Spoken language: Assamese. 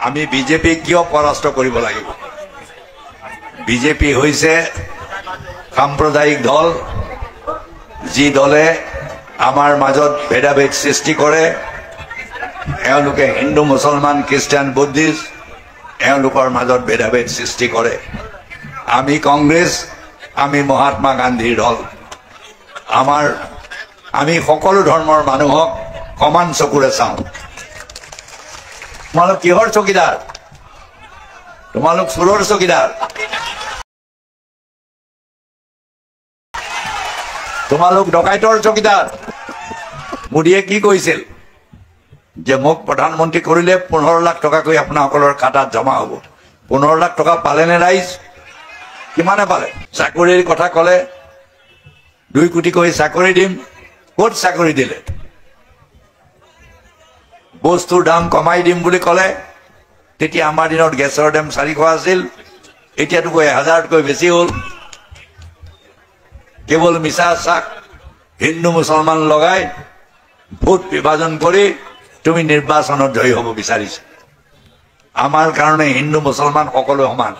আমি বিজেপি কিয় পৰাস্ত কৰিব লাগিব বিজেপি হৈছে সাম্প্ৰদায়িক দল যি দলে আমাৰ মাজত ভেদাভেদ সৃষ্টি কৰে এওঁলোকে হিন্দু মুছলমান খ্ৰীষ্টান বুদ্ধিষ্ট এওঁলোকৰ মাজত ভেদাভেদ সৃষ্টি কৰে আমি কংগ্ৰেছ আমি মহাত্মা গান্ধীৰ দল আমি সকলো ধৰ্মৰ মানুহক সমান চকুৰে চাওঁ তোমালোক কিহৰ চকীদাৰ তোমালোক চোৰৰ চকীদাৰ তোমালোক ডকাইতৰ চকীদাৰ মোদীয়ে কি কৈছিল যে মোক প্ৰধানমন্ত্ৰী কৰিলে 15 লাখ টকাকৈ আপোনালোকৰ খাতাত জমা হ'ব 15 লাখ টকা পালেনে ৰাইজ কিমানে পালে চাকৰিৰ কথা ক'লে 2 কোটিকৈ চাকৰি দিম ক'ত চাকৰি দিলে বস্তুৰ দাম কমাই দিম বুলি ক'লে তেতিয়া আমাৰ দিনত গেছৰ দাম 400 আছিল এতিয়াতো 1000তকৈ বেছি হ'ল কেৱল মিছা চাক হিন্দু মুছলমান লগাই ভোট বিভাজন কৰি তুমি নিৰ্বাচনত জয়ী হ'ব বিচাৰিছা আমাৰ কাৰণে হিন্দু মুছলমান সকলো সমান